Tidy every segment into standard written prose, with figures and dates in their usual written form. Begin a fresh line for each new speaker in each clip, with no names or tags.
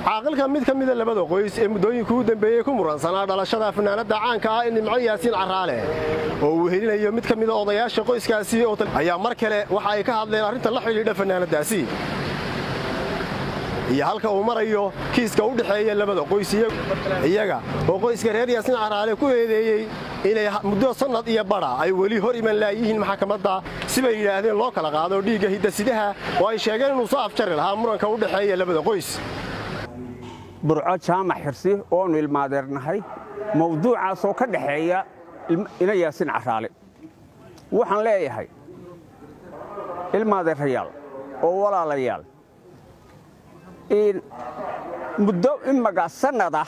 caaqilka mid ka mid ah labada qoys ee muddooyinka u dambeeyay ku muransanaa dhalashada fanaanada caanka ah Nimco Yaasiin Caraale oo uu helinayo mid ka mid ah odayaasha qoyskaasi ayaa mar kale waxa ay ka hadleen arrinta la xiriirta fanaanadaasi iyo halka uu marayo kiiska u dhaxeeya labada qoys iyaga oo qoyska reer Yaasiin Caraale ku eedeeyay inay muddo sanad iyo bara ay wali hor iman laayihiin maxkamadda si bay yiraahdeen loo kala qaado dhiigga hidda-sidaha oo ay sheegeen inuu soo afjari lahaa muranka u dhaxeeya labada qoys
burco jaamac xirsi oo ilmaadeernahay mawduucaas oo ka dhaxeeya ina Yaasiin Caraale waxaan leeyahay ilmaadeerayaal oo walaalayaal in muddo imaga sanada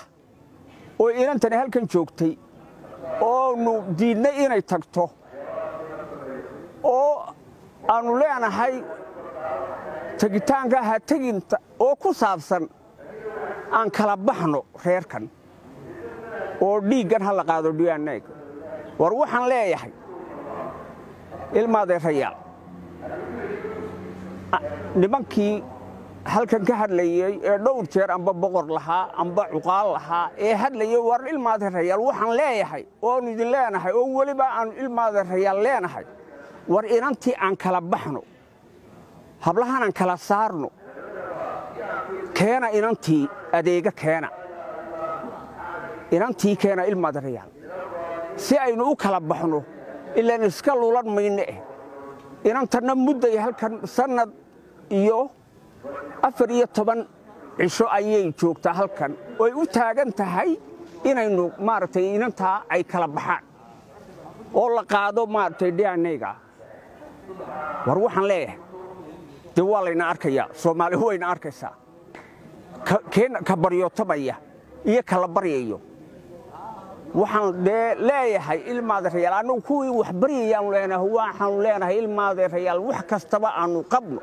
oo inantani halkan joogtay oo nu diidnay inay tagto oo aanu leenahay tagitaanka ha taginta oo ku saabsan aan kala baxno reerkan oo dhiiggan ha la qaado dhiyaanayg war waxaan leeyahay ilmaadeerayaal nimankii halkan ka hadlayay ee dhowr jeer amba boqor lahaa amba cuqaal lahaa ee hadlayay war ilmaadeerayaal waxaan leeyahay oo idin leenahay oo waliba aan ilmaadeerayaal leenahay war inantii aan kala baxno hablahan aan kala saarno keena inantii adeega keena inantii keena ilmaadeerayaal si aynu u kala baxno ilaan iska lulan mayne inantana mudday halkan sanad iyo 14 cisho ayay joogtaa halkan oo ay u taagan tahay inaynu maartay inanta ay kala baxaan oo la qaado maartay dhiyaanayga war waxaan leeyahay dawaalayna arkaya Soomaali wayna arkaysaa ka baryootobaya iyo kala baryayo waxaan leeyahay ilmaadeerayaal anagu kuwii wax baryayaan leenahay waxaan leenahay ilmaadeerayaal wax kastaba aanu qabno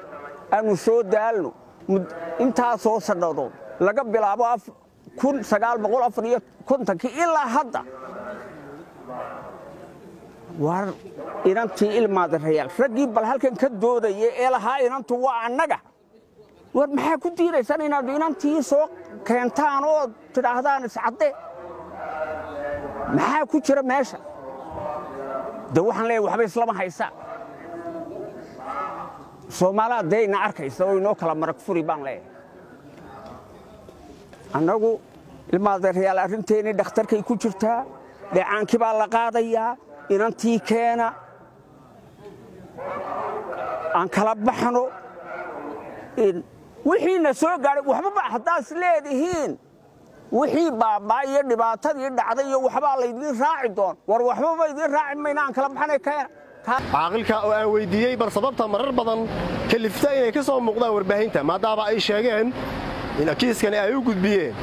aanu soo daalno intaas oo sanadood laga bilaabo 1954 ilaa hadda war inantii ilmaadeerayaal ragii bal halkan ka doodayay ee lahaa inantu waa annaga war maxaa ku diiraysan inaad inantii soo keentaan oo tidhaahdaan iscadde maxaa ku jira meesha waxaan leeyahay waxba islama haysaa Soomaaliya deeyna arkaysa oo inoo kala marag furi baan leeyahay annagu ilmaadeerayaal arrinteeni dhakhtarkay ku jirtaa dhacaankii baa la qaadayaa inantii keena aan kala baxno wixiina soo gaaray waxba haddaas leedihiin wixii baabaa iyo dhibaatadii dhacday iyo waxba la idin raaci doon war waxba idin raaci mayna aan kala baxnay keena
caaqilka oo aan weydiiyay bar sababta marar badan kalifta inay ka soo muuqdaan warbaahinta maadaama ay sheegeen in kiiskani ay u gudbiyeen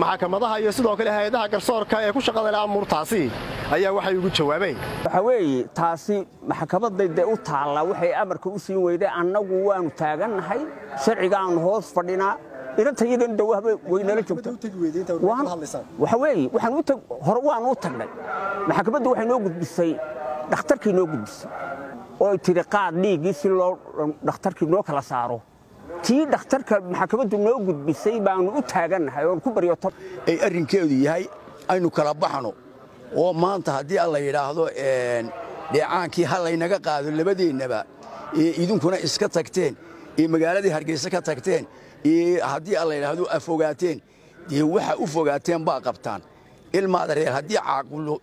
maxkamadaha iyo sidoo kale hay'adaha garsoorka ee ku shaqada leh amurtaasi ayaa waxay ugu jawaabeen
waxa weeye taasi maxkamadda u taala waxay amarka u siin weyday annagu waanu taagannahay sharciga aan hoos fadhinaa inantayadan dawahba weynala joogto waxa weeye waan u tagnay maxkamaddu waxay noo gudbisay dhakhtarkii noo gudbisay oo tiri qaad dhiigii si loo dhakhtarkii noo kala saaro tii dhakhtarka maxkamaddu noo gudbisay baanu u taagannahay oo ku baryoto
ay arrinkeedu yahay aynu kala baxno oo maanta haddii alla yiraahdo dheecaankii hal laynaga qaado labadeennaba idinkuna iska tagteen magaaladii Hargeysa ka tagteen haddii alla yiraahdo afogaateen waxa u fogaateen baa qabtaan ilmaadeerayaal haddii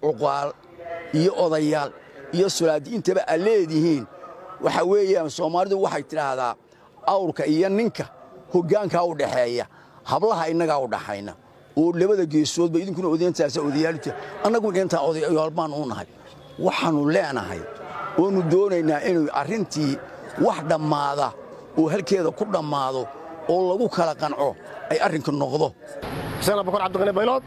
cuqaal iyo odayaal iyo sulaadiintaba aleedihiin waxa weeyaan Soomaalidu waxay tiraahdaa awrka iyo ninka hoggaanka u dhaxeeya hablaha inaga u dhaxayna oo labada geesoodba idinkuna odeyntaas odayaalta anagu inta odayaal baan u nahay waxaanu leenahay oo nu doonaynaa inuu arrintii wax dhamaada oo halkeeda ku dhamaado oo lagu kala qanco ay arrinku noqdo
Abubakar Cabdiqani Baylood